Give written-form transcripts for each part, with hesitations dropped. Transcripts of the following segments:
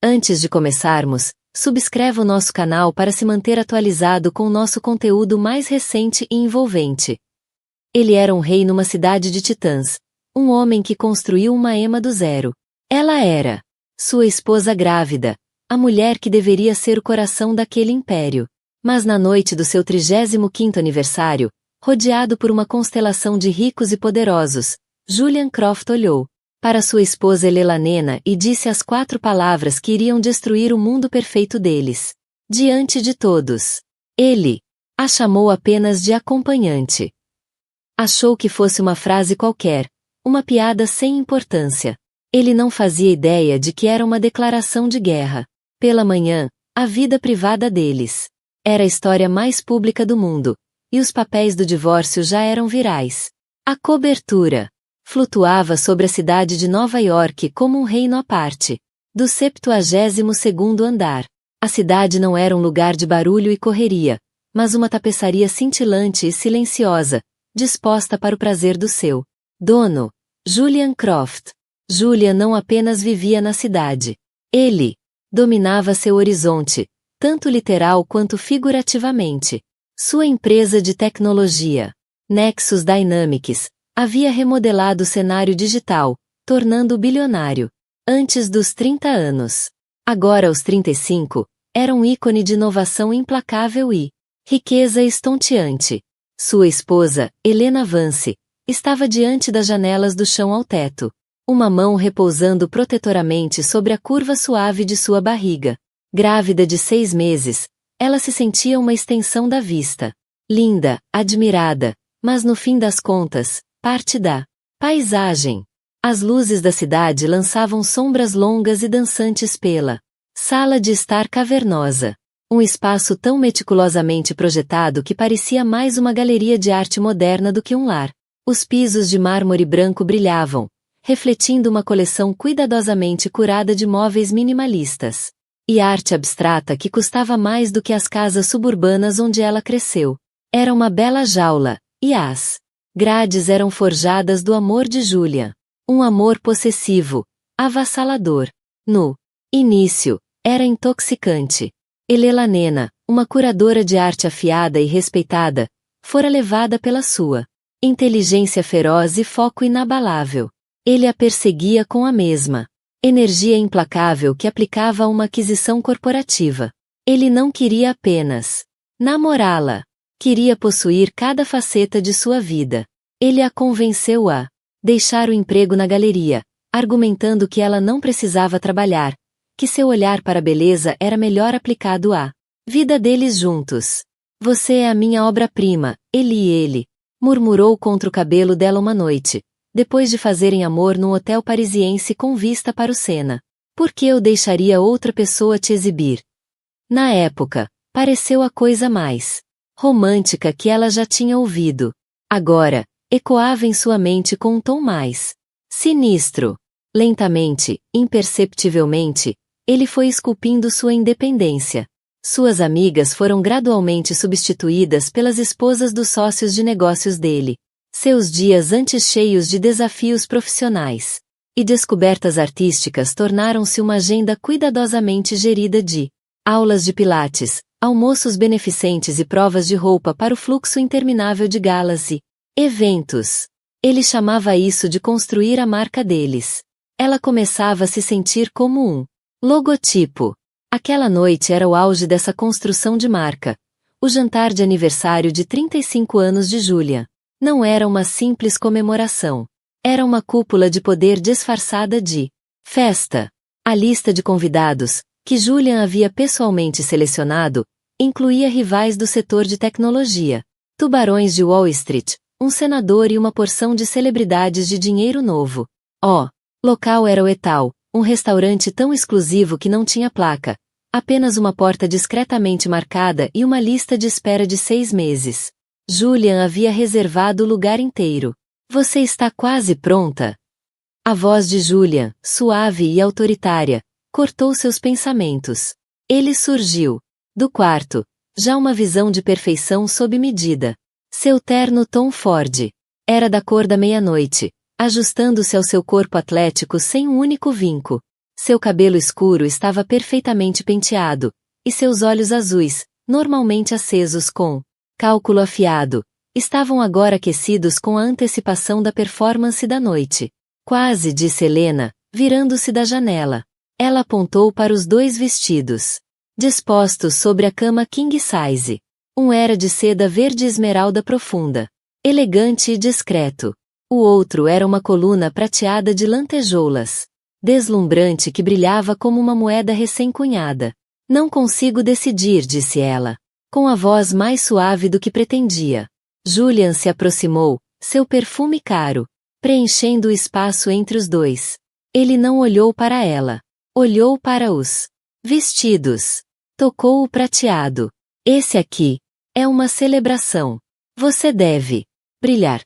Antes de começarmos, subscreva o nosso canal para se manter atualizado com o nosso conteúdo mais recente e envolvente. Ele era um rei numa cidade de titãs, um homem que construiu uma ema do zero. Ela era sua esposa grávida, a mulher que deveria ser o coração daquele império. Mas na noite do seu 35º aniversário, rodeado por uma constelação de ricos e poderosos, Julian Croft olhou para sua esposa Elenena e disse as 4 palavras que iriam destruir o mundo perfeito deles. Diante de todos, ele a chamou apenas de acompanhante. Achou que fosse uma frase qualquer, uma piada sem importância. Ele não fazia ideia de que era uma declaração de guerra. Pela manhã, a vida privada deles era a história mais pública do mundo, e os papéis do divórcio já eram virais. A cobertura flutuava sobre a cidade de Nova York como um reino à parte. Do 72º andar, a cidade não era um lugar de barulho e correria, mas uma tapeçaria cintilante e silenciosa, disposta para o prazer do seu dono, Julian Croft. Julian não apenas vivia na cidade. Ele dominava seu horizonte, tanto literal quanto figurativamente. Sua empresa de tecnologia, Nexus Dynamics, havia remodelado o cenário digital, tornando-o bilionário. Antes dos 30 anos. Agora aos 35, era um ícone de inovação implacável e riqueza estonteante. Sua esposa, Helena Vance, estava diante das janelas do chão ao teto, uma mão repousando protetoramente sobre a curva suave de sua barriga. Grávida de 6 meses, ela se sentia uma extensão da vista. Linda, admirada, mas no fim das contas, parte da paisagem. As luzes da cidade lançavam sombras longas e dançantes pela sala de estar cavernosa. Um espaço tão meticulosamente projetado que parecia mais uma galeria de arte moderna do que um lar. Os pisos de mármore branco brilhavam, refletindo uma coleção cuidadosamente curada de móveis minimalistas. E arte abstrata que custava mais do que as casas suburbanas onde ela cresceu. Era uma bela jaula, e as grades eram forjadas do amor de Julian. Um amor possessivo, avassalador. No início, era intoxicante. Elenena, uma curadora de arte afiada e respeitada, fora levada pela sua inteligência feroz e foco inabalável. Ele a perseguia com a mesma energia implacável que aplicava a uma aquisição corporativa. Ele não queria apenas namorá-la. Queria possuir cada faceta de sua vida. Ele a convenceu a deixar o emprego na galeria, argumentando que ela não precisava trabalhar, que seu olhar para a beleza era melhor aplicado à vida deles juntos. Você é a minha obra-prima, ele, murmurou contra o cabelo dela uma noite, depois de fazerem amor num hotel parisiense com vista para o Sena. Por que eu deixaria outra pessoa te exibir? Na época, pareceu a coisa mais romântica que ela já tinha ouvido. Agora, ecoava em sua mente com um tom mais sinistro. Lentamente, imperceptivelmente, ele foi esculpindo sua independência. Suas amigas foram gradualmente substituídas pelas esposas dos sócios de negócios dele. Seus dias antes cheios de desafios profissionais e descobertas artísticas tornaram-se uma agenda cuidadosamente gerida de aulas de pilates, almoços beneficentes e provas de roupa para o fluxo interminável de galas e eventos. Ele chamava isso de construir a marca deles. Ela começava a se sentir como um logotipo. Aquela noite era o auge dessa construção de marca. O jantar de aniversário de 35 anos de Julian. Não era uma simples comemoração. Era uma cúpula de poder disfarçada de festa. A lista de convidados, que Julian havia pessoalmente selecionado, incluía rivais do setor de tecnologia, tubarões de Wall Street, um senador e uma porção de celebridades de dinheiro novo. O local era o Etal, um restaurante tão exclusivo que não tinha placa, apenas uma porta discretamente marcada e uma lista de espera de 6 meses. Julian havia reservado o lugar inteiro. Você está quase pronta? A voz de Julian, suave e autoritária, cortou seus pensamentos. Ele surgiu do quarto, já uma visão de perfeição sob medida. Seu terno Tom Ford era da cor da meia-noite, ajustando-se ao seu corpo atlético sem um único vinco. Seu cabelo escuro estava perfeitamente penteado, e seus olhos azuis, normalmente acesos com cálculo afiado, estavam agora aquecidos com a antecipação da performance da noite. Quase, disse Helena, virando-se da janela. Ela apontou para os 2 vestidos, dispostos sobre a cama king size. Um era de seda verde esmeralda profunda, elegante e discreto. O outro era uma coluna prateada de lantejoulas, deslumbrante que brilhava como uma moeda recém-cunhada. Não consigo decidir, disse ela, com a voz mais suave do que pretendia. Julian se aproximou, seu perfume caro, preenchendo o espaço entre os 2. Ele não olhou para ela. Olhou para os vestidos. Tocou o prateado. Esse aqui é uma celebração. Você deve brilhar.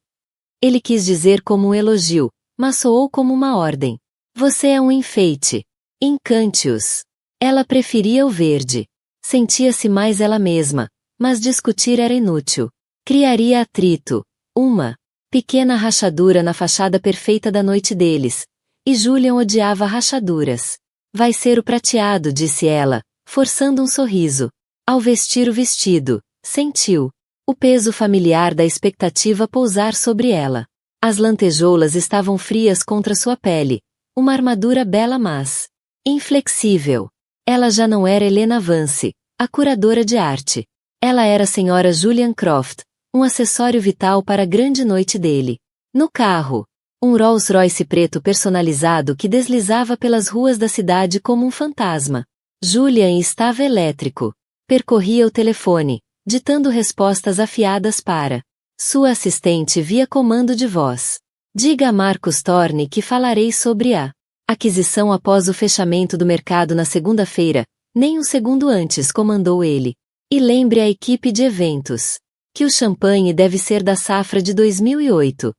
Ele quis dizer como um elogio, mas soou como uma ordem. Você é um enfeite. Encante-os. Ela preferia o verde. Sentia-se mais ela mesma, mas discutir era inútil. Criaria atrito. Uma pequena rachadura na fachada perfeita da noite deles. E Julian odiava rachaduras. Vai ser o prateado, disse ela, forçando um sorriso. Ao vestir o vestido, sentiu o peso familiar da expectativa pousar sobre ela. As lantejoulas estavam frias contra sua pele, uma armadura bela mas inflexível. Ela já não era Helena Vance, a curadora de arte. Ela era a senhora Julian Croft, um acessório vital para a grande noite dele. No carro, um Rolls-Royce preto personalizado que deslizava pelas ruas da cidade como um fantasma. Julian estava elétrico. Percorria o telefone, ditando respostas afiadas para sua assistente via comando de voz. Diga a Marcus Thorne que falarei sobre a aquisição após o fechamento do mercado na segunda-feira, nem um segundo antes comandou ele. E lembre a equipe de eventos que o champanhe deve ser da safra de 2008.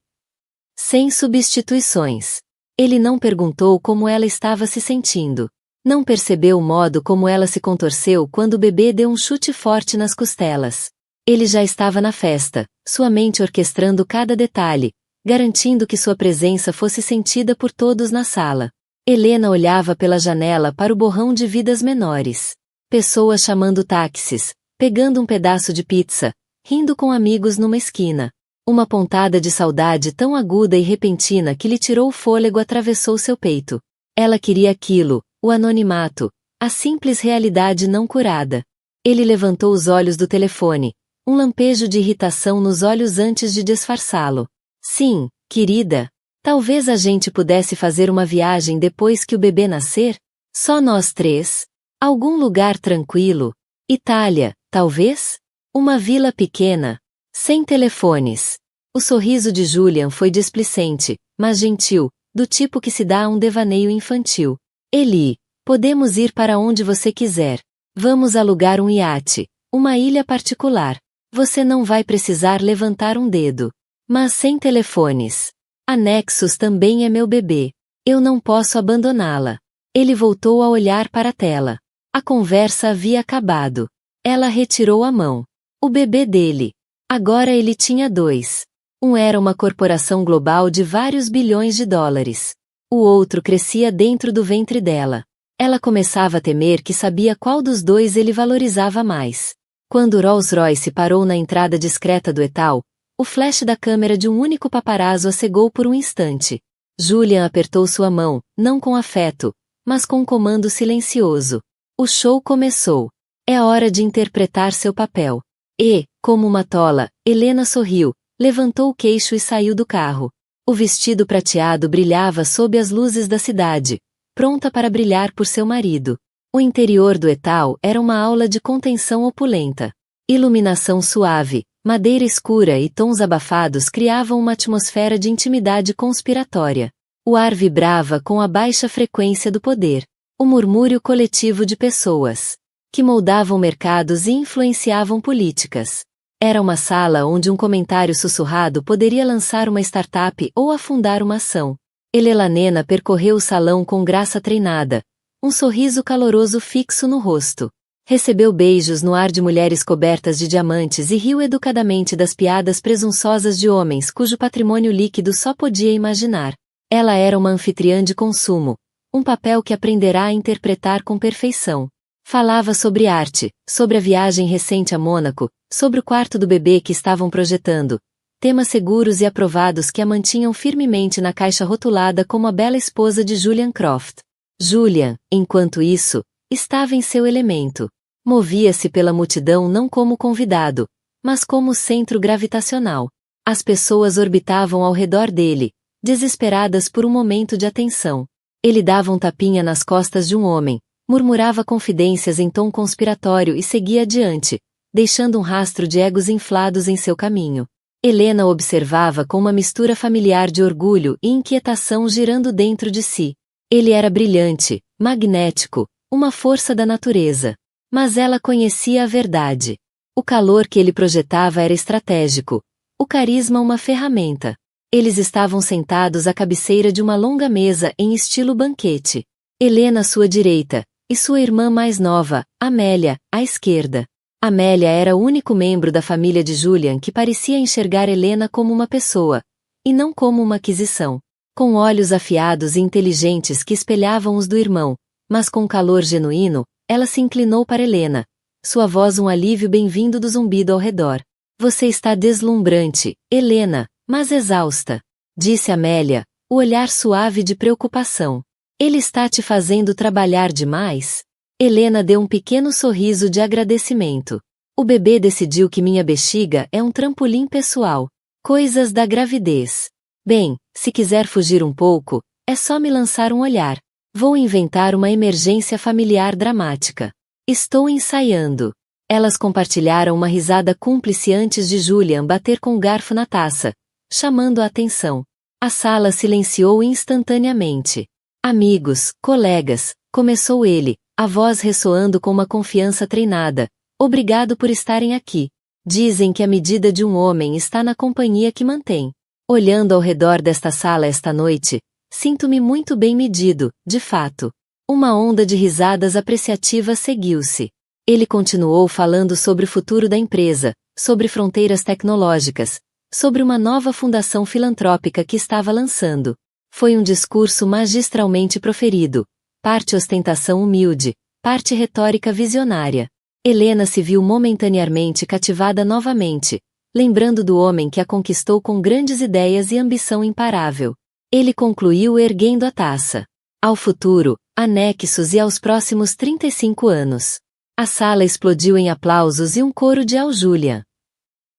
Sem substituições. Ele não perguntou como ela estava se sentindo. Não percebeu o modo como ela se contorceu quando o bebê deu um chute forte nas costelas. Ele já estava na festa, sua mente orquestrando cada detalhe, garantindo que sua presença fosse sentida por todos na sala. Helena olhava pela janela para o borrão de vidas menores. Pessoas chamando táxis, pegando um pedaço de pizza, rindo com amigos numa esquina. Uma pontada de saudade tão aguda e repentina que lhe tirou o fôlego atravessou seu peito. Ela queria aquilo, o anonimato, a simples realidade não curada. Ele levantou os olhos do telefone, um lampejo de irritação nos olhos antes de disfarçá-lo. Sim, querida. Talvez a gente pudesse fazer uma viagem depois que o bebê nascer? Só nós 3? Algum lugar tranquilo? Itália, talvez? Uma vila pequena? Sem telefones. O sorriso de Julian foi displicente, mas gentil, do tipo que se dá a um devaneio infantil. Eli, podemos ir para onde você quiser. Vamos alugar um iate, uma ilha particular. Você não vai precisar levantar um dedo. Mas sem telefones. A Nexus também é meu bebê. Eu não posso abandoná-la. Ele voltou a olhar para a tela. A conversa havia acabado. Ela retirou a mão. O bebê dele. Agora ele tinha 2. Um era uma corporação global de vários bilhões de dólares. O outro crescia dentro do ventre dela. Ela começava a temer que sabia qual dos 2 ele valorizava mais. Quando o Rolls-Royce parou na entrada discreta do Etal, o flash da câmera de um único paparazzo a cegou por um instante. Julian apertou sua mão, não com afeto, mas com um comando silencioso. O show começou. É hora de interpretar seu papel. E, como uma tola, Helena sorriu, levantou o queixo e saiu do carro. O vestido prateado brilhava sob as luzes da cidade, pronta para brilhar por seu marido. O interior do Etal era uma aula de contenção opulenta. Iluminação suave, madeira escura e tons abafados criavam uma atmosfera de intimidade conspiratória. O ar vibrava com a baixa frequência do poder. O murmúrio coletivo de pessoas que moldavam mercados e influenciavam políticas. Era uma sala onde um comentário sussurrado poderia lançar uma startup ou afundar uma ação. Helena percorreu o salão com graça treinada, um sorriso caloroso fixo no rosto. Recebeu beijos no ar de mulheres cobertas de diamantes e riu educadamente das piadas presunçosas de homens cujo patrimônio líquido só podia imaginar. Ela era uma anfitriã de consumo, Um papel que aprenderá a interpretar com perfeição. Falava sobre arte, sobre a viagem recente a Mônaco, sobre o quarto do bebê que estavam projetando. Temas seguros e aprovados que a mantinham firmemente na caixa rotulada como a bela esposa de Julian Croft. Julian, enquanto isso, estava em seu elemento. Movia-se pela multidão não como convidado, mas como centro gravitacional. As pessoas orbitavam ao redor dele, desesperadas por um momento de atenção. Ele dava um tapinha nas costas de um homem, murmurava confidências em tom conspiratório e seguia adiante, deixando um rastro de egos inflados em seu caminho. Helena observava com uma mistura familiar de orgulho e inquietação girando dentro de si. Ele era brilhante, magnético, uma força da natureza. Mas ela conhecia a verdade. O calor que ele projetava era estratégico, o carisma uma ferramenta. Eles estavam sentados à cabeceira de uma longa mesa em estilo banquete. Helena à sua direita, e sua irmã mais nova, Amélia, à esquerda. Amélia era o único membro da família de Julian que parecia enxergar Helena como uma pessoa, e não como uma aquisição. Com olhos afiados e inteligentes que espelhavam os do irmão, mas com calor genuíno, ela se inclinou para Helena. Sua voz um alívio bem-vindo do zumbido ao redor. Você está deslumbrante, Helena, mas exausta, disse Amélia, o olhar suave de preocupação. Ele está te fazendo trabalhar demais? Helena deu um pequeno sorriso de agradecimento. O bebê decidiu que minha bexiga é um trampolim pessoal. Coisas da gravidez. Bem, se quiser fugir um pouco, é só me lançar um olhar. Vou inventar uma emergência familiar dramática. Estou ensaiando. Elas compartilharam uma risada cúmplice antes de Julian bater com o garfo na taça, chamando a atenção. A sala silenciou instantaneamente. Amigos, colegas, começou ele, a voz ressoando com uma confiança treinada. Obrigado por estarem aqui. Dizem que a medida de um homem está na companhia que mantém. Olhando ao redor desta sala esta noite, sinto-me muito bem medido, de fato. Uma onda de risadas apreciativas seguiu-se. Ele continuou falando sobre o futuro da empresa, sobre fronteiras tecnológicas, sobre uma nova fundação filantrópica que estava lançando. Foi um discurso magistralmente proferido, parte ostentação humilde, parte retórica visionária. Helena se viu momentaneamente cativada novamente, lembrando do homem que a conquistou com grandes ideias e ambição imparável. Ele concluiu erguendo a taça. Ao futuro, anexos e aos próximos 35 anos. A sala explodiu em aplausos e um coro de "Ao Julian".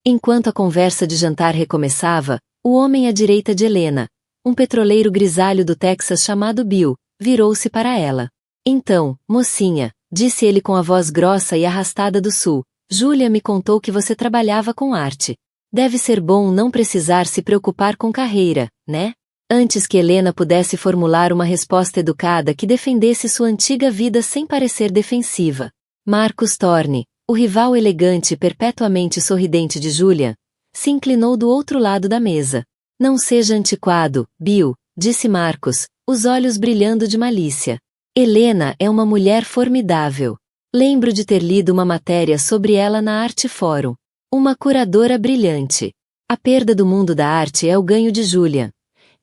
Enquanto a conversa de jantar recomeçava, o homem à direita de Helena, um petroleiro grisalho do Texas chamado Bill, virou-se para ela. Então, mocinha, disse ele com a voz grossa e arrastada do sul, Julia me contou que você trabalhava com arte. Deve ser bom não precisar se preocupar com carreira, né? Antes que Helena pudesse formular uma resposta educada que defendesse sua antiga vida sem parecer defensiva. Marcus Thorne, o rival elegante e perpetuamente sorridente de Julia, se inclinou do outro lado da mesa. Não seja antiquado, Bill, disse Marcus, os olhos brilhando de malícia. Helena é uma mulher formidável. Lembro de ter lido uma matéria sobre ela na Arte Fórum. Uma curadora brilhante. A perda do mundo da arte é o ganho de Julia.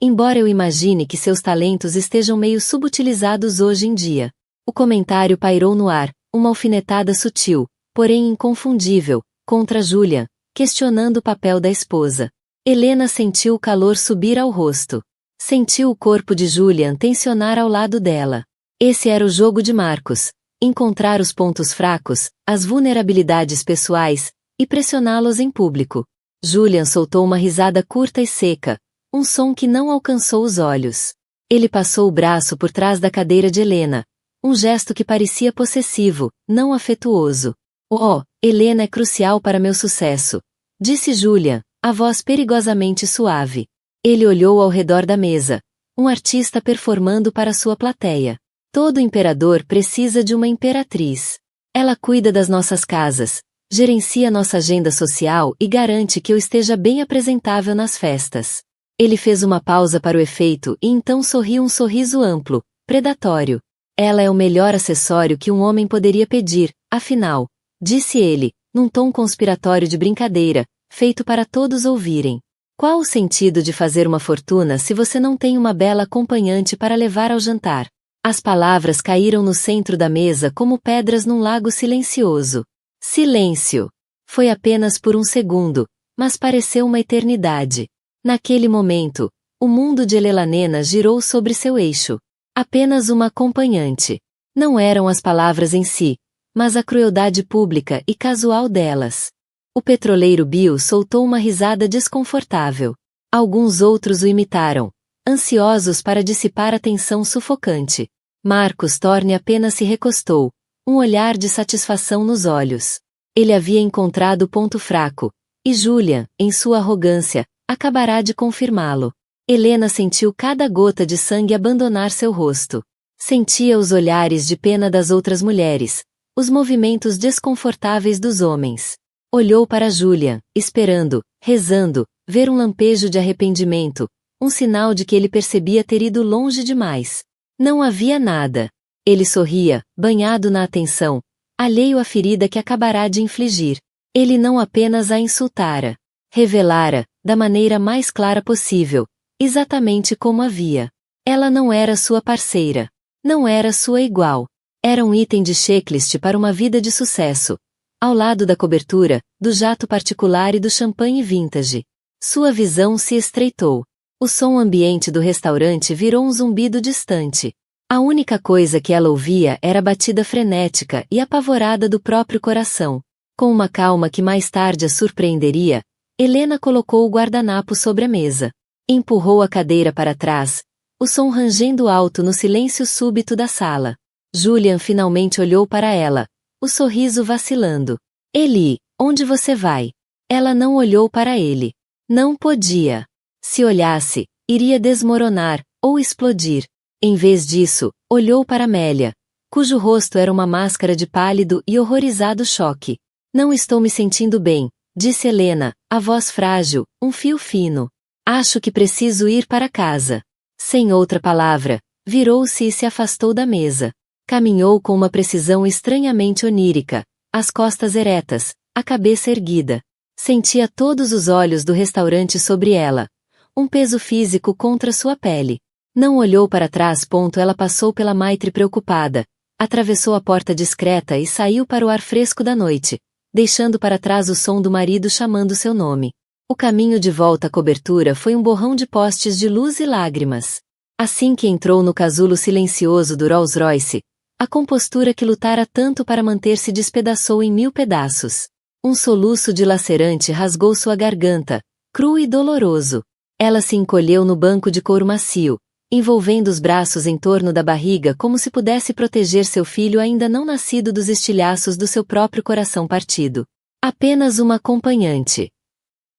Embora eu imagine que seus talentos estejam meio subutilizados hoje em dia. O comentário pairou no ar, uma alfinetada sutil, porém inconfundível, contra Julia, questionando o papel da esposa. Helena sentiu o calor subir ao rosto. Sentiu o corpo de Julian tensionar ao lado dela. Esse era o jogo de Marcus. Encontrar os pontos fracos, as vulnerabilidades pessoais, e pressioná-los em público. Julian soltou uma risada curta e seca, um som que não alcançou os olhos. Ele passou o braço por trás da cadeira de Helena, um gesto que parecia possessivo, não afetuoso. Oh, Helena é crucial para meu sucesso, disse Julian, a voz perigosamente suave. Ele olhou ao redor da mesa, um artista performando para sua plateia. Todo imperador precisa de uma imperatriz. Ela cuida das nossas casas, gerencia nossa agenda social e garante que eu esteja bem apresentável nas festas. Ele fez uma pausa para o efeito e então sorriu um sorriso amplo, predatório. Ela é o melhor acessório que um homem poderia pedir, afinal, disse ele, num tom conspiratório de brincadeira, feito para todos ouvirem. Qual o sentido de fazer uma fortuna se você não tem uma bela acompanhante para levar ao jantar? As palavras caíram no centro da mesa como pedras num lago silencioso. Silêncio. Foi apenas por um segundo, mas pareceu uma eternidade. Naquele momento, o mundo de Elenena girou sobre seu eixo. Apenas uma acompanhante. Não eram as palavras em si, mas a crueldade pública e casual delas. O petroleiro Bill soltou uma risada desconfortável. Alguns outros o imitaram, ansiosos para dissipar a tensão sufocante. Marcus Thorne apenas se recostou, um olhar de satisfação nos olhos. Ele havia encontrado o ponto fraco, e Julian, em sua arrogância, acabará de confirmá-lo. Helena sentiu cada gota de sangue abandonar seu rosto. Sentia os olhares de pena das outras mulheres, os movimentos desconfortáveis dos homens. Olhou para Julian, esperando, rezando, ver um lampejo de arrependimento, um sinal de que ele percebia ter ido longe demais. Não havia nada. Ele sorria, banhado na atenção, alheio à ferida que acabará de infligir. Ele não apenas a insultara. Revelara, da maneira mais clara possível, exatamente como havia. Ela não era sua parceira. Não era sua igual. Era um item de checklist para uma vida de sucesso. Ao lado da cobertura, do jato particular e do champanhe vintage. Sua visão se estreitou. O som ambiente do restaurante virou um zumbido distante. A única coisa que ela ouvia era a batida frenética e apavorada do próprio coração. Com uma calma que mais tarde a surpreenderia, Helena colocou o guardanapo sobre a mesa. Empurrou a cadeira para trás, o som rangendo alto no silêncio súbito da sala. Julian finalmente olhou para ela, o sorriso vacilando. Eli, onde você vai? Ela não olhou para ele. Não podia. Se olhasse, iria desmoronar, ou explodir. Em vez disso, olhou para Amélia, cujo rosto era uma máscara de pálido e horrorizado choque. Não estou me sentindo bem, disse Helena, a voz frágil, um fio fino. Acho que preciso ir para casa. Sem outra palavra, virou-se e se afastou da mesa. Caminhou com uma precisão estranhamente onírica, as costas eretas, a cabeça erguida. Sentia todos os olhos do restaurante sobre ela. Um peso físico contra sua pele. Não olhou para trás. Ela passou pela maitre preocupada, atravessou a porta discreta e saiu para o ar fresco da noite, deixando para trás o som do marido chamando seu nome. O caminho de volta à cobertura foi um borrão de postes de luz e lágrimas. Assim que entrou no casulo silencioso do Rolls-Royce, a compostura que lutara tanto para manter-se despedaçou em 1000 pedaços. Um soluço dilacerante rasgou sua garganta, cru e doloroso. Ela se encolheu no banco de couro macio, envolvendo os braços em torno da barriga como se pudesse proteger seu filho ainda não nascido dos estilhaços do seu próprio coração partido. Apenas uma acompanhante.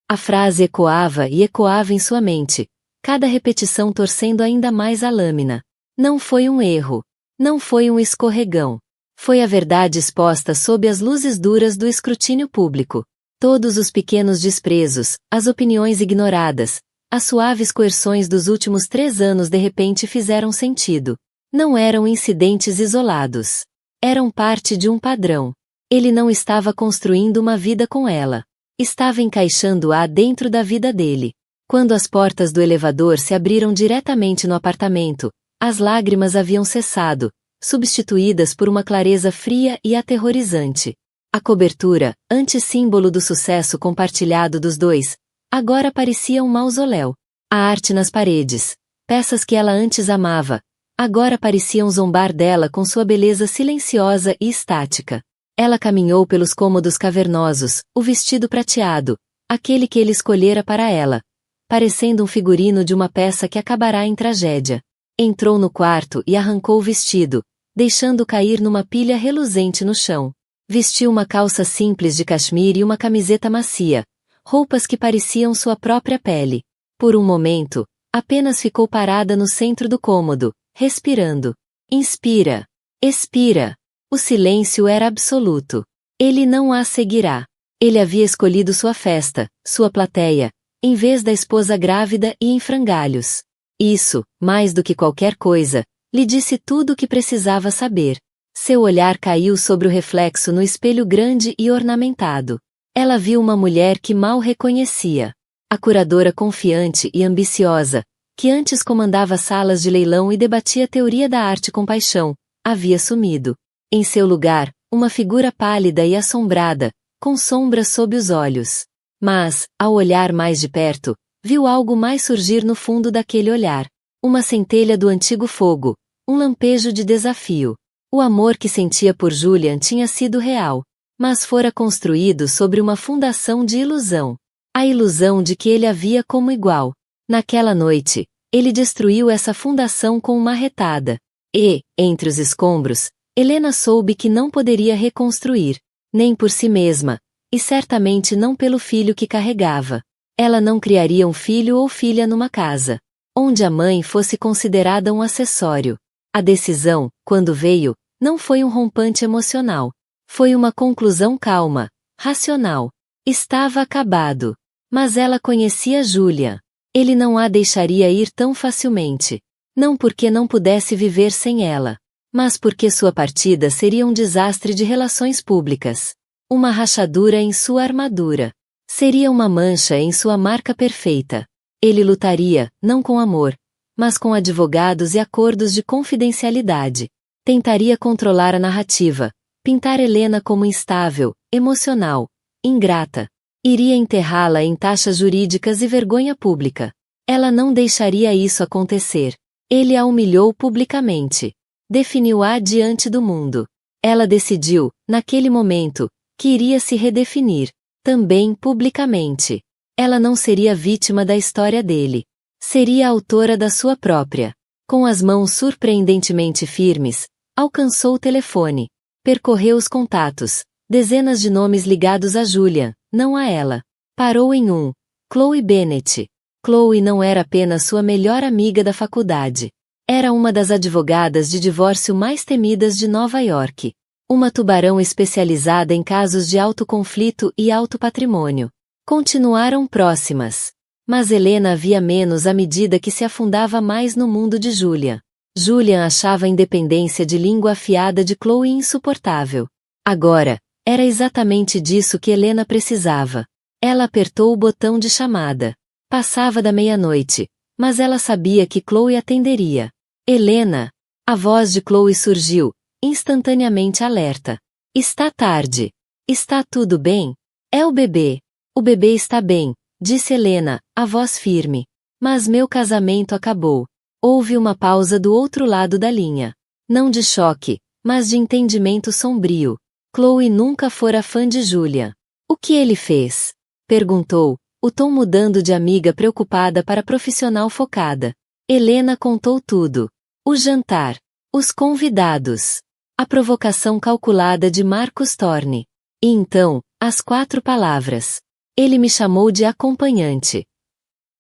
A frase ecoava e ecoava em sua mente, cada repetição torcendo ainda mais a lâmina. Não foi um erro. Não foi um escorregão. Foi a verdade exposta sob as luzes duras do escrutínio público. Todos os pequenos desprezos, as opiniões ignoradas, as suaves coerções dos últimos 3 anos de repente fizeram sentido. Não eram incidentes isolados. Eram parte de um padrão. Ele não estava construindo uma vida com ela. Estava encaixando-a dentro da vida dele. Quando as portas do elevador se abriram diretamente no apartamento, as lágrimas haviam cessado, substituídas por uma clareza fria e aterrorizante. A cobertura, antissímbolo do sucesso compartilhado dos dois, agora parecia um mausoléu. A arte nas paredes, peças que ela antes amava, agora pareciam zombar dela com sua beleza silenciosa e estática. Ela caminhou pelos cômodos cavernosos, o vestido prateado, aquele que ele escolhera para ela, parecendo um figurino de uma peça que acabará em tragédia. Entrou no quarto e arrancou o vestido, deixando cair numa pilha reluzente no chão. Vestiu uma calça simples de cachemir e uma camiseta macia, roupas que pareciam sua própria pele. Por um momento, apenas ficou parada no centro do cômodo, respirando. Inspira. Expira. O silêncio era absoluto. Ele não a seguirá. Ele havia escolhido sua festa, sua plateia, em vez da esposa grávida e em frangalhos. Isso, mais do que qualquer coisa, lhe disse tudo o que precisava saber. Seu olhar caiu sobre o reflexo no espelho grande e ornamentado. Ela viu uma mulher que mal reconhecia. A curadora confiante e ambiciosa, que antes comandava salas de leilão e debatia a teoria da arte com paixão, havia sumido. Em seu lugar, uma figura pálida e assombrada, com sombras sob os olhos. Mas, ao olhar mais de perto, viu algo mais surgir no fundo daquele olhar. Uma centelha do antigo fogo, um lampejo de desafio. O amor que sentia por Julian tinha sido real, mas fora construído sobre uma fundação de ilusão. A ilusão de que ele a via como igual. Naquela noite, ele destruiu essa fundação com uma marretada. E, entre os escombros, Helena soube que não poderia reconstruir, nem por si mesma, e certamente não pelo filho que carregava. Ela não criaria um filho ou filha numa casa, onde a mãe fosse considerada um acessório. A decisão, quando veio, não foi um rompante emocional. Foi uma conclusão calma, racional. Estava acabado. Mas ela conhecia Julian. Ele não a deixaria ir tão facilmente. Não porque não pudesse viver sem ela, mas porque sua partida seria um desastre de relações públicas. Uma rachadura em sua armadura. Seria uma mancha em sua marca perfeita. Ele lutaria, não com amor, mas com advogados e acordos de confidencialidade. Tentaria controlar a narrativa, pintar Helena como instável, emocional, ingrata. Iria enterrá-la em taxas jurídicas e vergonha pública. Ela não deixaria isso acontecer. Ele a humilhou publicamente. Definiu-a diante do mundo. Ela decidiu, naquele momento, que iria se redefinir, também publicamente. Ela não seria vítima da história dele. Seria a autora da sua própria. Com as mãos surpreendentemente firmes, alcançou o telefone. Percorreu os contatos. Dezenas de nomes ligados a Julian, não a ela. Parou em um. Chloe Bennet. Chloe não era apenas sua melhor amiga da faculdade. Era uma das advogadas de divórcio mais temidas de Nova York. Uma tubarão especializada em casos de alto conflito e alto patrimônio. Continuaram próximas. Mas Helena via menos à medida que se afundava mais no mundo de Julian. Julian achava a independência de língua afiada de Chloe insuportável. Agora, era exatamente disso que Helena precisava. Ela apertou o botão de chamada. Passava da meia-noite, mas ela sabia que Chloe atenderia. Helena! A voz de Chloe surgiu, instantaneamente alerta. Está tarde. Está tudo bem? É o bebê. O bebê está bem, disse Helena, a voz firme. Mas meu casamento acabou. Houve uma pausa do outro lado da linha. Não de choque, mas de entendimento sombrio. Chloe nunca fora fã de Julian. O que ele fez? Perguntou, o tom mudando de amiga preocupada para profissional focada. Helena contou tudo. O jantar. Os convidados. A provocação calculada de Marcus Thorne. E então, as 4 palavras. Ele me chamou de acompanhante.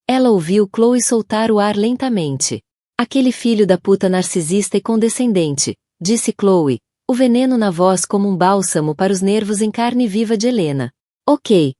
Ela ouviu Chloe soltar o ar lentamente. Aquele filho da puta narcisista e condescendente, disse Chloe, o veneno na voz como um bálsamo para os nervos em carne viva de Helena. Ok,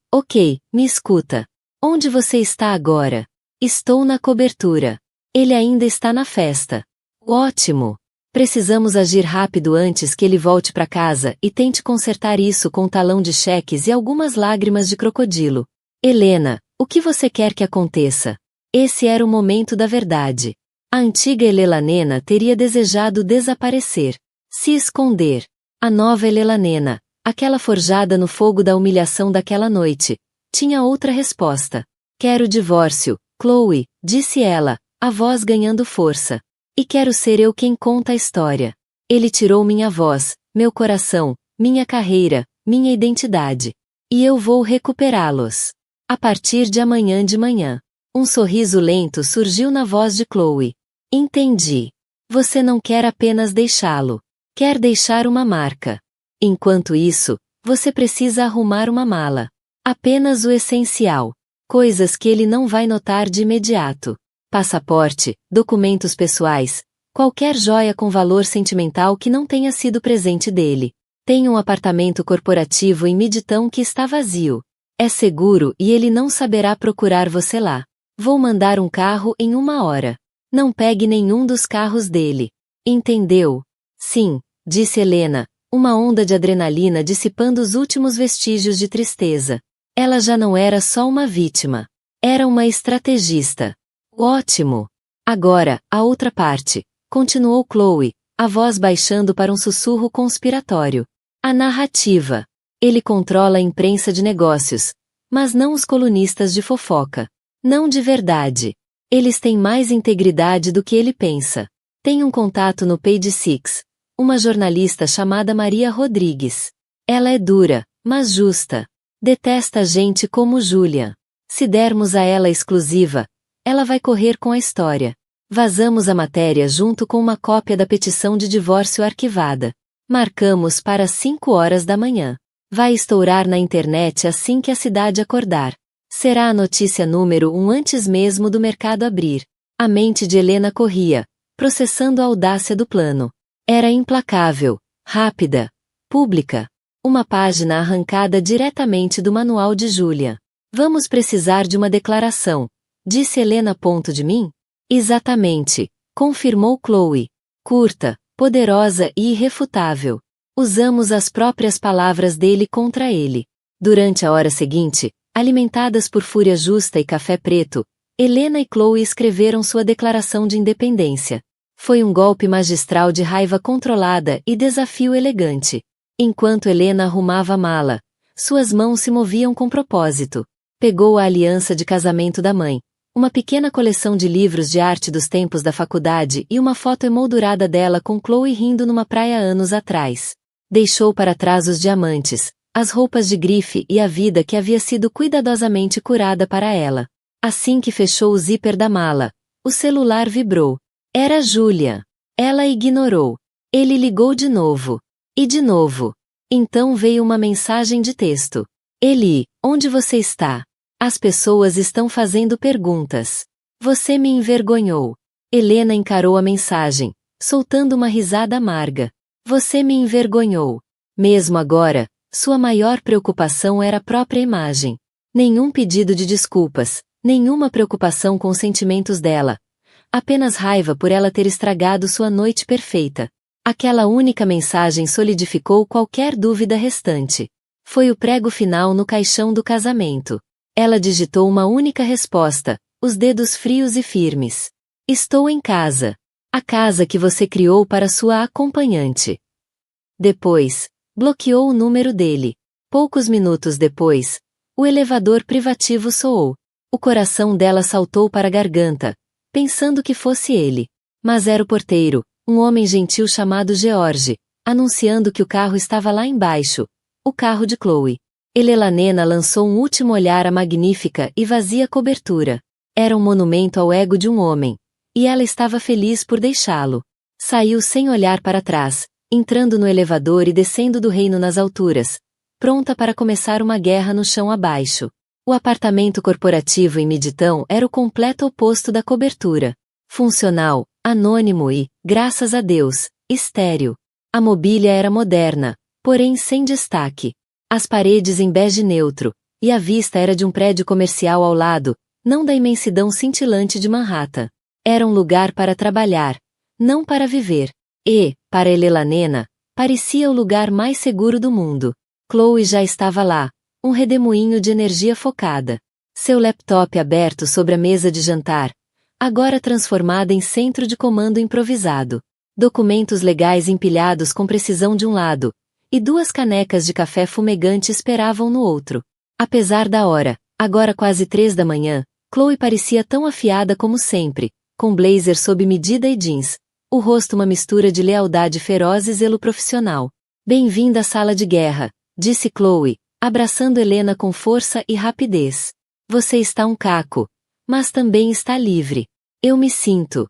me escuta. Onde você está agora? Estou na cobertura. Ele ainda está na festa. Ótimo. Precisamos agir rápido antes que ele volte para casa e tente consertar isso com um talão de cheques e algumas lágrimas de crocodilo. Helena, o que você quer que aconteça? Esse era o momento da verdade. A antiga Elelanena teria desejado desaparecer. Se esconder. A nova Elelanena, aquela forjada no fogo da humilhação daquela noite, tinha outra resposta. Quero divórcio, Chloe, disse ela, a voz ganhando força. E quero ser eu quem conta a história. Ele tirou minha voz, meu coração, minha carreira, minha identidade. E eu vou recuperá-los. A partir de amanhã de manhã. Um sorriso lento surgiu na voz de Chloe. Entendi. Você não quer apenas deixá-lo. Quer deixar uma marca. Enquanto isso, você precisa arrumar uma mala. Apenas o essencial. Coisas que ele não vai notar de imediato. Passaporte, documentos pessoais, qualquer joia com valor sentimental que não tenha sido presente dele. Tem um apartamento corporativo em Midtown que está vazio. É seguro e ele não saberá procurar você lá. Vou mandar um carro em 1 hora. Não pegue nenhum dos carros dele. Entendeu? Sim, disse Helena, uma onda de adrenalina dissipando os últimos vestígios de tristeza. Ela já não era só uma vítima. Era uma estrategista. Ótimo! Agora, a outra parte, continuou Chloe, a voz baixando para um sussurro conspiratório. A narrativa. Ele controla a imprensa de negócios, mas não os colunistas de fofoca. Não de verdade. Eles têm mais integridade do que ele pensa. Tem um contato no Page Six, uma jornalista chamada Maria Rodrigues. Ela é dura, mas justa. Detesta gente como Julia. Se dermos a ela exclusiva, ela vai correr com a história. Vazamos a matéria junto com uma cópia da petição de divórcio arquivada. Marcamos para 5 horas da manhã. Vai estourar na internet assim que a cidade acordar. Será a notícia número 1 antes mesmo do mercado abrir. A mente de Helena corria, processando a audácia do plano. Era implacável, rápida, pública. Uma página arrancada diretamente do manual de Julia. Vamos precisar de uma declaração, disse Helena. Ponto de mim? Exatamente, confirmou Chloe. Curta, poderosa e irrefutável. Usamos as próprias palavras dele contra ele. Durante a hora seguinte, alimentadas por fúria justa e café preto, Helena e Chloe escreveram sua declaração de independência. Foi um golpe magistral de raiva controlada e desafio elegante. Enquanto Helena arrumava a mala, suas mãos se moviam com propósito. Pegou a aliança de casamento da mãe, uma pequena coleção de livros de arte dos tempos da faculdade e uma foto emoldurada dela com Chloe rindo numa praia anos atrás. Deixou para trás os diamantes, as roupas de grife e a vida que havia sido cuidadosamente curada para ela. Assim que fechou o zíper da mala, o celular vibrou. Era Julia. Ela ignorou. Ele ligou de novo. E de novo. Então veio uma mensagem de texto. Eli, onde você está? As pessoas estão fazendo perguntas. Você me envergonhou. Helena encarou a mensagem, soltando uma risada amarga. Você me envergonhou. Mesmo agora, sua maior preocupação era a própria imagem. Nenhum pedido de desculpas, nenhuma preocupação com os sentimentos dela. Apenas raiva por ela ter estragado sua noite perfeita. Aquela única mensagem solidificou qualquer dúvida restante. Foi o prego final no caixão do casamento. Ela digitou uma única resposta, os dedos frios e firmes. Estou em casa. A casa que você criou para sua acompanhante. Depois, bloqueou o número dele. Poucos minutos depois, o elevador privativo soou. O coração dela saltou para a garganta, pensando que fosse ele. Mas era o porteiro, um homem gentil chamado George, anunciando que o carro estava lá embaixo, o carro de Chloe. Helena lançou um último olhar à magnífica e vazia cobertura. Era um monumento ao ego de um homem, e ela estava feliz por deixá-lo. Saiu sem olhar para trás, entrando no elevador e descendo do reino nas alturas, pronta para começar uma guerra no chão abaixo. O apartamento corporativo em Midtown era o completo oposto da cobertura. Funcional, anônimo e, graças a Deus, estéril. A mobília era moderna, porém sem destaque. As paredes em bege neutro, e a vista era de um prédio comercial ao lado, não da imensidão cintilante de Manhattan. Era um lugar para trabalhar, não para viver. E, para Helena, parecia o lugar mais seguro do mundo. Chloe já estava lá, um redemoinho de energia focada. Seu laptop aberto sobre a mesa de jantar, agora transformada em centro de comando improvisado. Documentos legais empilhados com precisão de um lado, e 2 canecas de café fumegante esperavam no outro. Apesar da hora, agora quase 3 da manhã, Chloe parecia tão afiada como sempre, com blazer sob medida e jeans, o rosto uma mistura de lealdade feroz e zelo profissional. Bem-vinda à sala de guerra, disse Chloe, abraçando Helena com força e rapidez. Você está um caco, mas também está livre. Eu me sinto.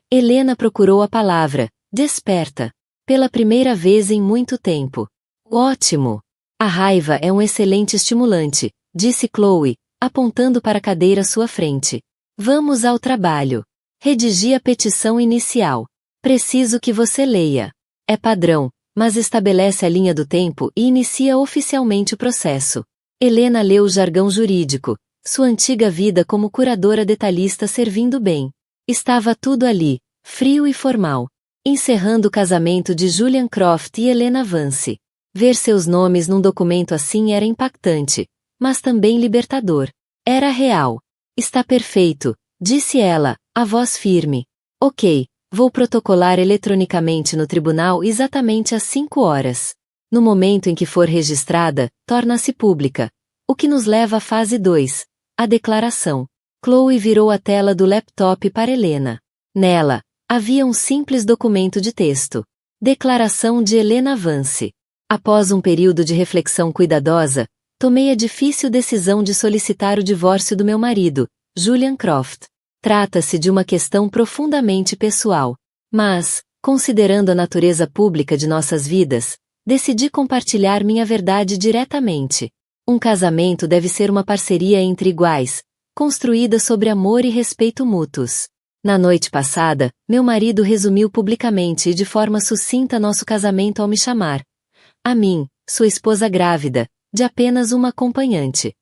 Helena procurou a palavra, desperta. Pela primeira vez em muito tempo. Ótimo! A raiva é um excelente estimulante, disse Chloe, apontando para a cadeira à sua frente. Vamos ao trabalho. Redigi a petição inicial. Preciso que você leia. É padrão, mas estabelece a linha do tempo e inicia oficialmente o processo. Helena leu o jargão jurídico, sua antiga vida como curadora detalhista servindo bem. Estava tudo ali, frio e formal. Encerrando o casamento de Julian Croft e Helena Vance. Ver seus nomes num documento assim era impactante, mas também libertador. Era real. Está perfeito, disse ela, A voz firme. Ok, vou protocolar eletronicamente no tribunal exatamente às 5 horas. No momento em que for registrada, torna-se pública. O que nos leva à fase 2, a declaração. Chloe virou a tela do laptop para Helena. Nela, havia um simples documento de texto. Declaração de Helena Vance. Após um período de reflexão cuidadosa, tomei a difícil decisão de solicitar o divórcio do meu marido, Julian Croft. Trata-se de uma questão profundamente pessoal. Mas, considerando a natureza pública de nossas vidas, decidi compartilhar minha verdade diretamente. Um casamento deve ser uma parceria entre iguais, construída sobre amor e respeito mútuos. Na noite passada, meu marido resumiu publicamente e de forma sucinta nosso casamento ao me chamar, a mim, sua esposa grávida, de apenas uma acompanhante.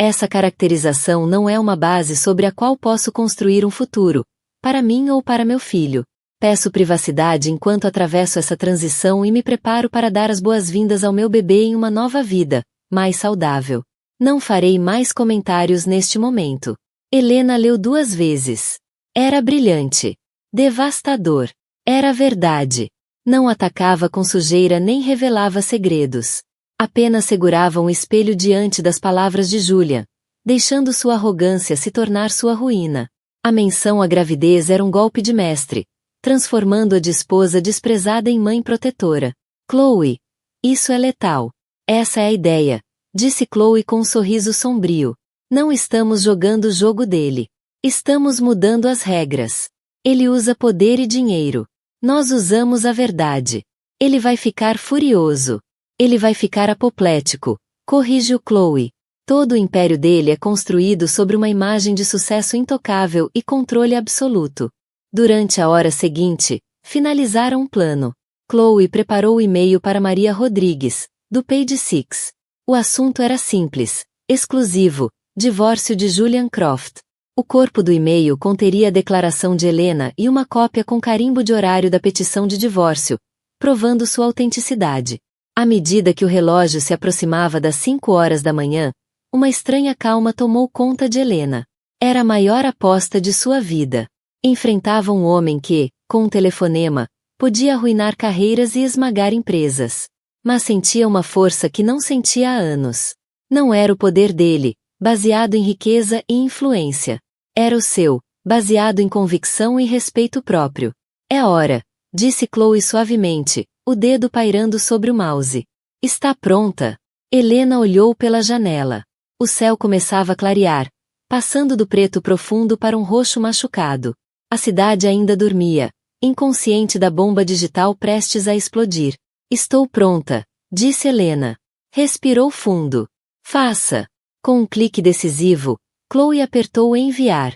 Essa caracterização não é uma base sobre a qual posso construir um futuro, para mim ou para meu filho. Peço privacidade enquanto atravesso essa transição e me preparo para dar as boas-vindas ao meu bebê em uma nova vida, mais saudável. Não farei mais comentários neste momento. Helena leu 2 vezes. Era brilhante. Devastador. Era verdade. Não atacava com sujeira nem revelava segredos. Apenas segurava um espelho diante das palavras de Julia, deixando sua arrogância se tornar sua ruína. A menção à gravidez era um golpe de mestre, transformando-a de esposa desprezada em mãe protetora. Chloe, isso é letal. Essa é a ideia, disse Chloe com um sorriso sombrio. Não estamos jogando o jogo dele. Estamos mudando as regras. Ele usa poder e dinheiro. Nós usamos a verdade. Ele vai ficar furioso. Ele vai ficar apoplético. Corrige-o Chloe. Todo o império dele é construído sobre uma imagem de sucesso intocável e controle absoluto. Durante a hora seguinte, finalizaram um plano. Chloe preparou o e-mail para Maria Rodrigues, do Page Six. O assunto era simples, exclusivo, divórcio de Julian Croft. O corpo do e-mail conteria a declaração de Helena e uma cópia com carimbo de horário da petição de divórcio, provando sua autenticidade. À medida que o relógio se aproximava das 5 horas da manhã, uma estranha calma tomou conta de Helena. Era a maior aposta de sua vida. Enfrentava um homem que, com um telefonema, podia arruinar carreiras e esmagar empresas. Mas sentia uma força que não sentia há anos. Não era o poder dele, baseado em riqueza e influência. Era o seu, baseado em convicção e respeito próprio. É hora, disse Chloe suavemente, o dedo pairando sobre o mouse. Está pronta? Helena olhou pela janela. O céu começava a clarear, passando do preto profundo para um roxo machucado. A cidade ainda dormia, inconsciente da bomba digital prestes a explodir. Estou pronta, disse Helena. Respirou fundo. Faça. Com um clique decisivo, Chloe apertou enviar.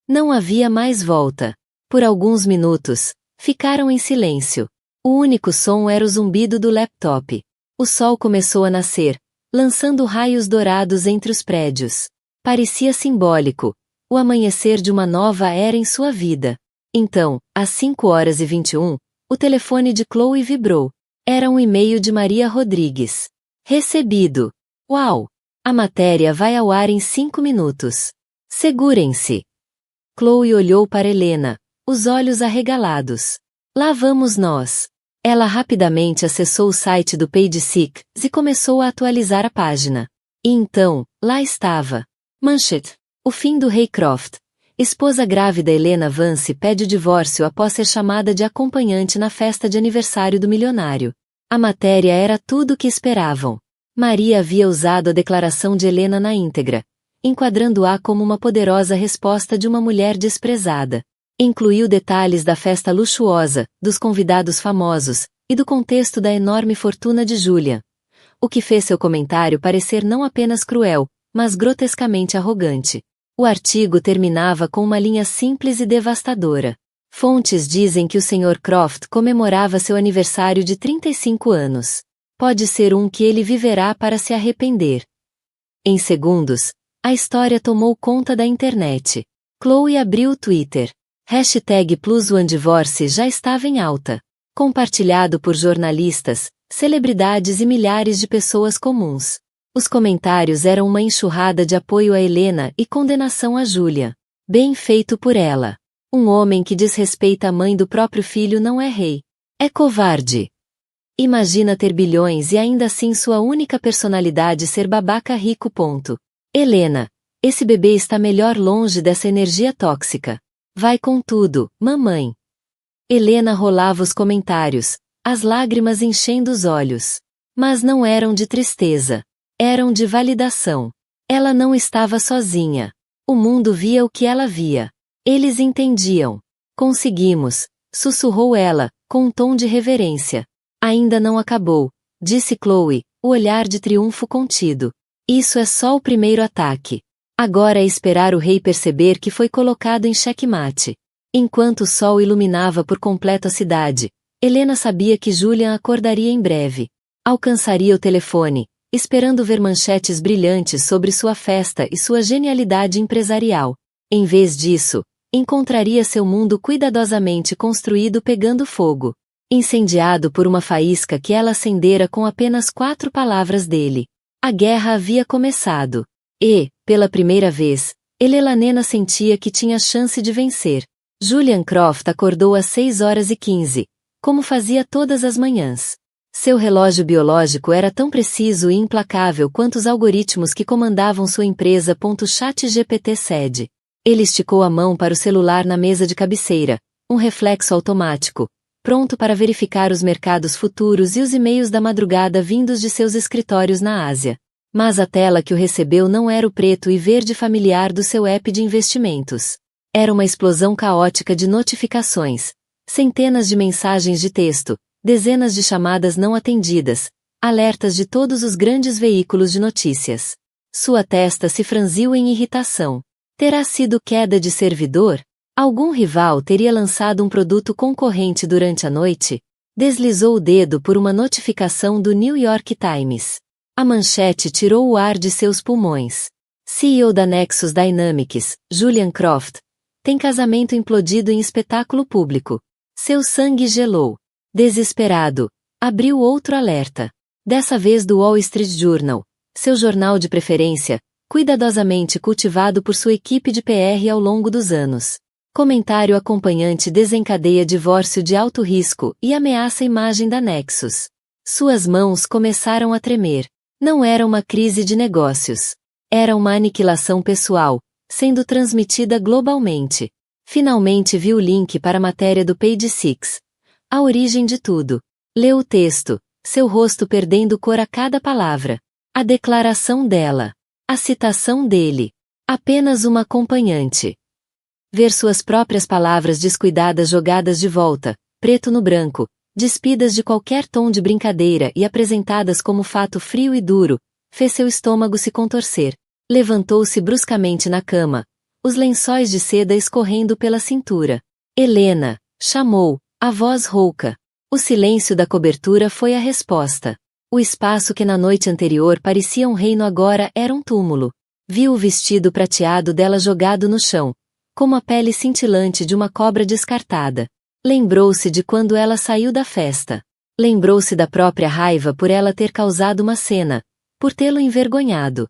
Não havia mais volta. Por alguns minutos, ficaram em silêncio. O único som era o zumbido do laptop. O sol começou a nascer, lançando raios dourados entre os prédios. Parecia simbólico, o amanhecer de uma nova era em sua vida. Então, às 5h21, o telefone de Chloe vibrou. Era um e-mail de Maria Rodrigues. Recebido. Uau! A matéria vai ao ar em 5 minutos. Segurem-se. Chloe olhou para Helena, os olhos arregalados. Lá vamos nós. Ela rapidamente acessou o site do Page Six e começou a atualizar a página. E então, lá estava. Manchete. O fim do Rei Croft. Esposa grávida Helena Vance pede o divórcio após ser chamada de acompanhante na festa de aniversário do milionário. A matéria era tudo o que esperavam. Maria havia usado a declaração de Helena na íntegra, enquadrando-a como uma poderosa resposta de uma mulher desprezada. Incluiu detalhes da festa luxuosa, dos convidados famosos, e do contexto da enorme fortuna de Julian. O que fez seu comentário parecer não apenas cruel, mas grotescamente arrogante. O artigo terminava com uma linha simples e devastadora. Fontes dizem que o Sr. Croft comemorava seu aniversário de 35 anos. Pode ser um que ele viverá para se arrepender. Em segundos, a história tomou conta da internet. Chloe abriu o Twitter. #+OneDivorce já estava em alta. Compartilhado por jornalistas, celebridades e milhares de pessoas comuns. Os comentários eram uma enxurrada de apoio a Helena e condenação a Julia. Bem feito por ela. Um homem que desrespeita a mãe do próprio filho não é rei. É covarde. Imagina ter bilhões e ainda assim sua única personalidade ser babaca rico. Helena, esse bebê está melhor longe dessa energia tóxica. Vai com tudo, mamãe. Helena rolava os comentários, as lágrimas enchendo os olhos. Mas não eram de tristeza. Eram de validação. Ela não estava sozinha. O mundo via o que ela via. Eles entendiam. Conseguimos, sussurrou ela, com um tom de reverência. Ainda não acabou, disse Chloe, o olhar de triunfo contido. Isso é só o primeiro ataque. Agora é esperar o rei perceber que foi colocado em xeque-mate. Enquanto o sol iluminava por completo a cidade, Helena sabia que Julian acordaria em breve. Alcançaria o telefone, esperando ver manchetes brilhantes sobre sua festa e sua genialidade empresarial. Em vez disso, encontraria seu mundo cuidadosamente construído pegando fogo. Incendiado por uma faísca que ela acendera com apenas 4 palavras dele. A guerra havia começado. E, pela primeira vez, Helena sentia que tinha chance de vencer. Julian Croft acordou às 6h15, como fazia todas as manhãs. Seu relógio biológico era tão preciso e implacável quanto os algoritmos que comandavam sua empresa. ChatGPT cede. Ele esticou a mão para o celular na mesa de cabeceira, um reflexo automático, pronto para verificar os mercados futuros e os e-mails da madrugada vindos de seus escritórios na Ásia. Mas a tela que o recebeu não era o preto e verde familiar do seu app de investimentos. Era uma explosão caótica de notificações, centenas de mensagens de texto, dezenas de chamadas não atendidas, alertas de todos os grandes veículos de notícias. Sua testa se franziu em irritação. Terá sido queda de servidor? Algum rival teria lançado um produto concorrente durante a noite? Deslizou o dedo por uma notificação do New York Times. A manchete tirou o ar de seus pulmões. CEO da Nexus Dynamics, Julian Croft, tem casamento implodido em espetáculo público. Seu sangue gelou. Desesperado, abriu outro alerta. Dessa vez do Wall Street Journal, seu jornal de preferência, cuidadosamente cultivado por sua equipe de PR ao longo dos anos. Comentário acompanhante desencadeia divórcio de alto risco e ameaça a imagem da Nexus. Suas mãos começaram a tremer. Não era uma crise de negócios. Era uma aniquilação pessoal, sendo transmitida globalmente. Finalmente viu o link para a matéria do Page Six. A origem de tudo. Leu o texto, seu rosto perdendo cor a cada palavra. A declaração dela. A citação dele. Apenas uma acompanhante. Ver suas próprias palavras descuidadas jogadas de volta, preto no branco, despidas de qualquer tom de brincadeira e apresentadas como fato frio e duro, fez seu estômago se contorcer. Levantou-se bruscamente na cama, os lençóis de seda escorrendo pela cintura. Helena, chamou, a voz rouca. O silêncio da cobertura foi a resposta. O espaço que na noite anterior parecia um reino agora era um túmulo. Viu o vestido prateado dela jogado no chão, como a pele cintilante de uma cobra descartada. Lembrou-se de quando ela saiu da festa. Lembrou-se da própria raiva por ela ter causado uma cena, por tê-lo envergonhado.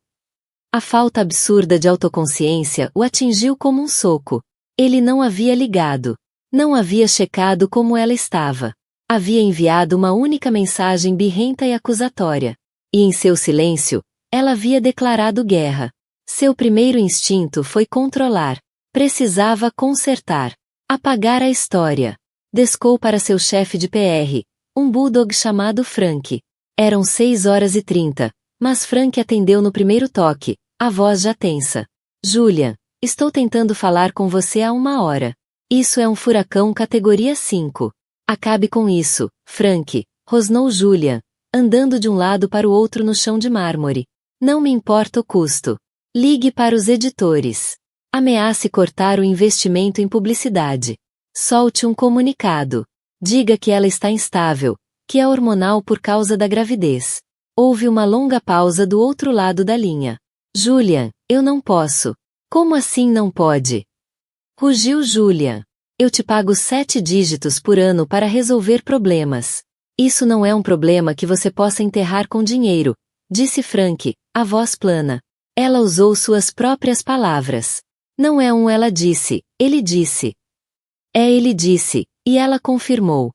A falta absurda de autoconsciência o atingiu como um soco. Ele não havia ligado. Não havia checado como ela estava. Havia enviado uma única mensagem birrenta e acusatória. E em seu silêncio, ela havia declarado guerra. Seu primeiro instinto foi controlar. Precisava consertar. Apagar a história. Descou para seu chefe de PR, um bulldog chamado Frank. Eram 6h30, mas Frank atendeu no primeiro toque, a voz já tensa. Julian, estou tentando falar com você há 1 hora. Isso é um furacão categoria 5. Acabe com isso, Frank, rosnou Julian, andando de um lado para o outro no chão de mármore. Não me importa o custo. Ligue para os editores. Ameace cortar o investimento em publicidade. Solte um comunicado. Diga que ela está instável, que é hormonal por causa da gravidez. Houve uma longa pausa do outro lado da linha. Julian, eu não posso. Como assim não pode? Rugiu Julian. Eu te pago 7 dígitos por ano para resolver problemas. Isso não é um problema que você possa enterrar com dinheiro, disse Frank, a voz plana. Ela usou suas próprias palavras. Não é ela disse, ele disse. É, ele disse, e ela confirmou.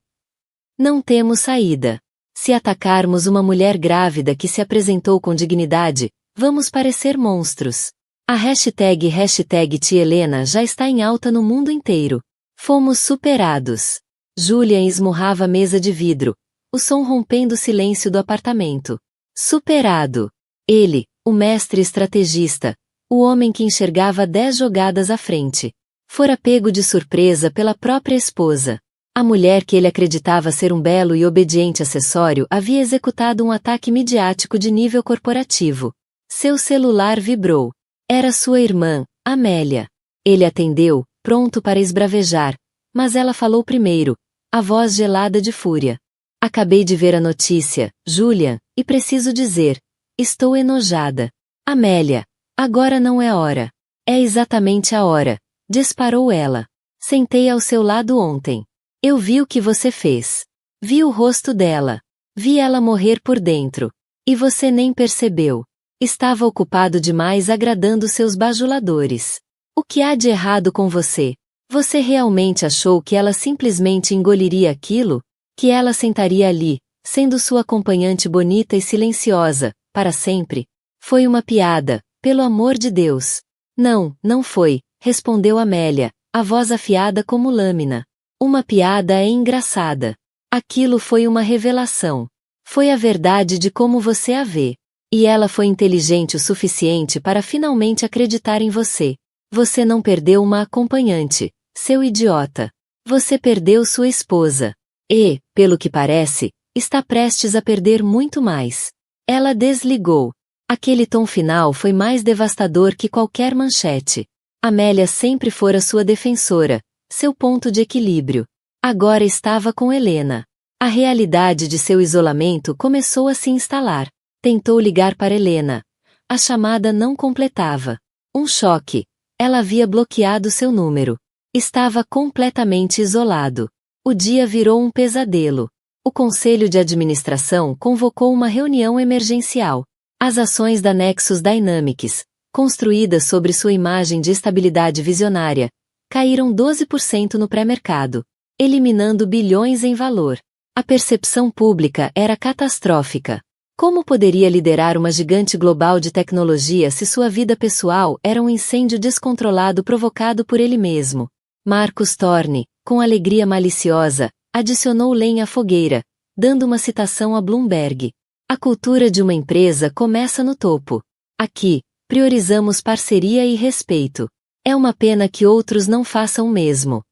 Não temos saída. Se atacarmos uma mulher grávida que se apresentou com dignidade, vamos parecer monstros. A hashtag #TiaHelena já está em alta no mundo inteiro. Fomos superados. Julian esmurrava a mesa de vidro, o som rompendo o silêncio do apartamento. Superado. Ele, o mestre estrategista, o homem que enxergava 10 jogadas à frente, fora pego de surpresa pela própria esposa. A mulher que ele acreditava ser um belo e obediente acessório havia executado um ataque midiático de nível corporativo. Seu celular vibrou. Era sua irmã, Amélia. Ele atendeu, pronto para esbravejar, mas ela falou primeiro, a voz gelada de fúria. Acabei de ver a notícia, Julian, e preciso dizer, estou enojada. Amélia, agora não é hora. É exatamente a hora, disparou ela. Sentei ao seu lado ontem. Eu vi o que você fez. Vi o rosto dela. Vi ela morrer por dentro. E você nem percebeu. Estava ocupado demais agradando seus bajuladores. O que há de errado com você? Você realmente achou que ela simplesmente engoliria aquilo? Que ela sentaria ali, sendo sua acompanhante bonita e silenciosa, para sempre? Foi uma piada, pelo amor de Deus. Não, não foi, respondeu Amélia, a voz afiada como lâmina. Uma piada é engraçada. Aquilo foi uma revelação. Foi a verdade de como você a vê. E ela foi inteligente o suficiente para finalmente acreditar em você. Você não perdeu uma acompanhante, seu idiota. Você perdeu sua esposa. E, pelo que parece, está prestes a perder muito mais. Ela desligou. Aquele tom final foi mais devastador que qualquer manchete. Amélia sempre fora sua defensora, seu ponto de equilíbrio. Agora estava com Helena. A realidade de seu isolamento começou a se instalar. Tentou ligar para Helena. A chamada não completava. Um choque. Ela havia bloqueado seu número. Estava completamente isolado. O dia virou um pesadelo. O Conselho de Administração convocou uma reunião emergencial. As ações da Nexus Dynamics, construídas sobre sua imagem de estabilidade visionária, caíram 12% no pré-mercado, eliminando bilhões em valor. A percepção pública era catastrófica. Como poderia liderar uma gigante global de tecnologia se sua vida pessoal era um incêndio descontrolado provocado por ele mesmo? Marcus Thorne, com alegria maliciosa, adicionou lenha à fogueira, dando uma citação a Bloomberg. A cultura de uma empresa começa no topo. Aqui, priorizamos parceria e respeito. É uma pena que outros não façam o mesmo.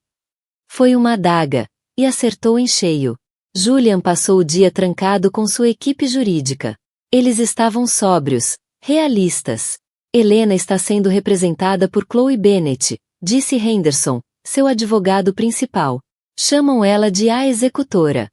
Foi uma adaga, e acertou em cheio. Julian passou o dia trancado com sua equipe jurídica. Eles estavam sóbrios, realistas. Helena está sendo representada por Chloe Bennett, disse Henderson, seu advogado principal. Chamam ela de a executora.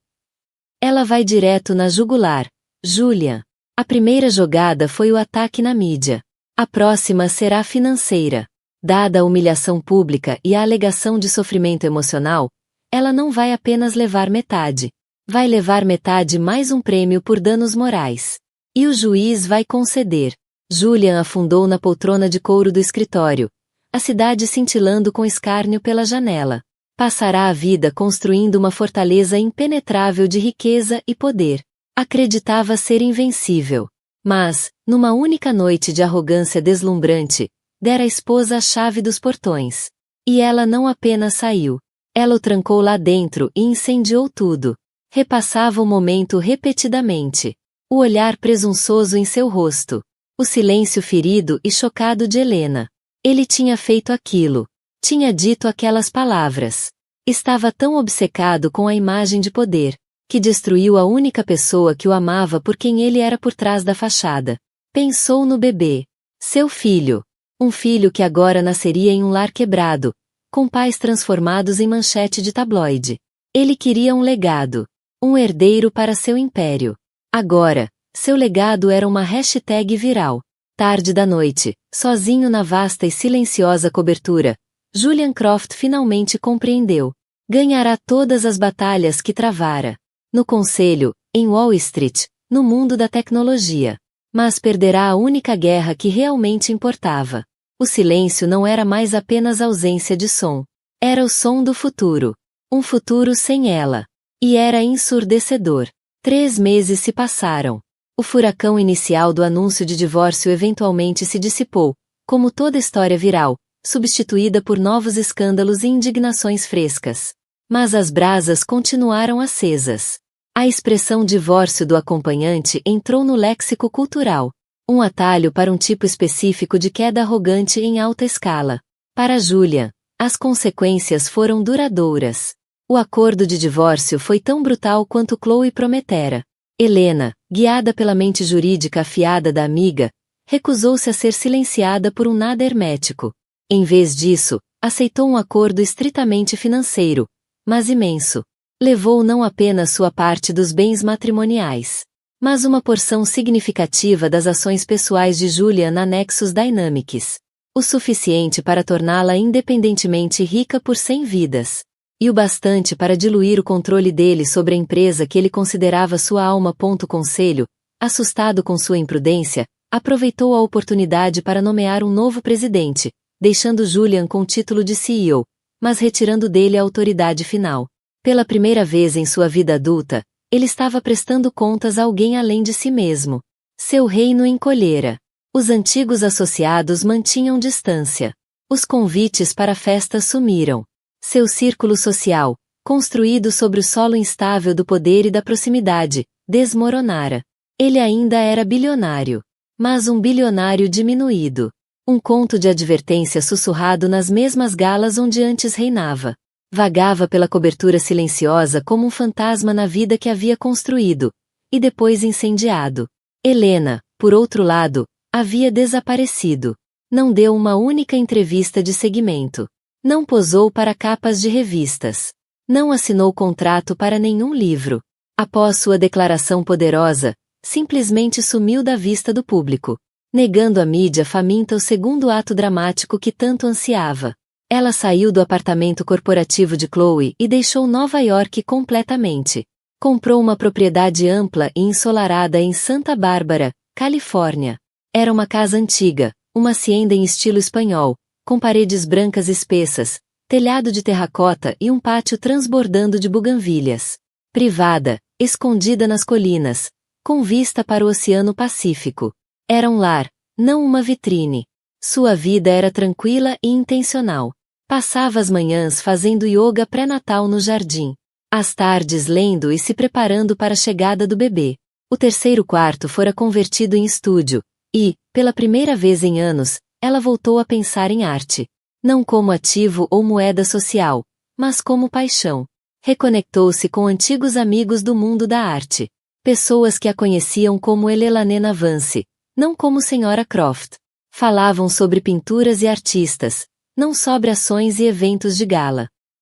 Ela vai direto na jugular. Julian. A primeira jogada foi o ataque na mídia. A próxima será financeira. Dada a humilhação pública e a alegação de sofrimento emocional, ela não vai apenas levar metade. Vai levar metade mais um prêmio por danos morais. E o juiz vai conceder. Julian afundou na poltrona de couro do escritório. A cidade cintilando com escárnio pela janela. Passará a vida construindo uma fortaleza impenetrável de riqueza e poder. Acreditava ser invencível. Mas, numa única noite de arrogância deslumbrante, dera à esposa a chave dos portões. E ela não apenas saiu. Ela o trancou lá dentro e incendiou tudo. Repassava o momento repetidamente. O olhar presunçoso em seu rosto. O silêncio ferido e chocado de Helena. Ele tinha feito aquilo. Tinha dito aquelas palavras. Estava tão obcecado com a imagem de poder, que destruiu a única pessoa que o amava por quem ele era por trás da fachada. Pensou no bebê. Seu filho. Um filho que agora nasceria em um lar quebrado, com pais transformados em manchete de tabloide. Ele queria um legado. Um herdeiro para seu império. Agora, seu legado era uma hashtag viral. Tarde da noite, sozinho na vasta e silenciosa cobertura, Julian Croft finalmente compreendeu. Ganhará todas as batalhas que travara. No conselho, em Wall Street, no mundo da tecnologia. Mas perderá a única guerra que realmente importava. O silêncio não era mais apenas ausência de som. Era o som do futuro. Um futuro sem ela. E era ensurdecedor. 3 meses se passaram. O furacão inicial do anúncio de divórcio eventualmente se dissipou, como toda história viral, substituída por novos escândalos e indignações frescas. Mas as brasas continuaram acesas. A expressão divórcio do acompanhante entrou no léxico cultural. Um atalho para um tipo específico de queda arrogante em alta escala. Para Julian, as consequências foram duradouras. O acordo de divórcio foi tão brutal quanto Chloe prometera. Helena, guiada pela mente jurídica afiada da amiga, recusou-se a ser silenciada por um nada hermético. Em vez disso, aceitou um acordo estritamente financeiro, mas imenso. Levou não apenas sua parte dos bens matrimoniais, mas uma porção significativa das ações pessoais de Julian na Nexus Dynamics. O suficiente para torná-la independentemente rica por 100 vidas. E o bastante para diluir o controle dele sobre a empresa que ele considerava sua alma. Conselho, assustado com sua imprudência, aproveitou a oportunidade para nomear um novo presidente, deixando Julian com o título de CEO, mas retirando dele a autoridade final. Pela primeira vez em sua vida adulta, ele estava prestando contas a alguém além de si mesmo. Seu reino encolhera. Os antigos associados mantinham distância. Os convites para festas sumiram. Seu círculo social, construído sobre o solo instável do poder e da proximidade, desmoronara. Ele ainda era bilionário. Mas um bilionário diminuído. Um conto de advertência sussurrado nas mesmas galas onde antes reinava. Vagava pela cobertura silenciosa como um fantasma na vida que havia construído, e depois incendiado. Helena, por outro lado, havia desaparecido. Não deu uma única entrevista de seguimento. Não posou para capas de revistas. Não assinou contrato para nenhum livro. Após sua declaração poderosa, simplesmente sumiu da vista do público, negando à mídia faminta o segundo ato dramático que tanto ansiava. Ela saiu do apartamento corporativo de Chloe e deixou Nova York completamente. Comprou uma propriedade ampla e ensolarada em Santa Bárbara, Califórnia. Era uma casa antiga, uma hacienda em estilo espanhol, com paredes brancas espessas, telhado de terracota e um pátio transbordando de buganvílias. Privada, escondida nas colinas, com vista para o Oceano Pacífico. Era um lar, não uma vitrine. Sua vida era tranquila e intencional. Passava as manhãs fazendo yoga pré-natal no jardim. Às tardes lendo e se preparando para a chegada do bebê. O terceiro quarto fora convertido em estúdio, e, pela primeira vez em anos, ela voltou a pensar em arte. Não como ativo ou moeda social, mas como paixão. Reconectou-se com antigos amigos do mundo da arte. Pessoas que a conheciam como Elelane Vance, não como Sra. Croft. Falavam sobre pinturas e artistas, não sobre ações e eventos de gala.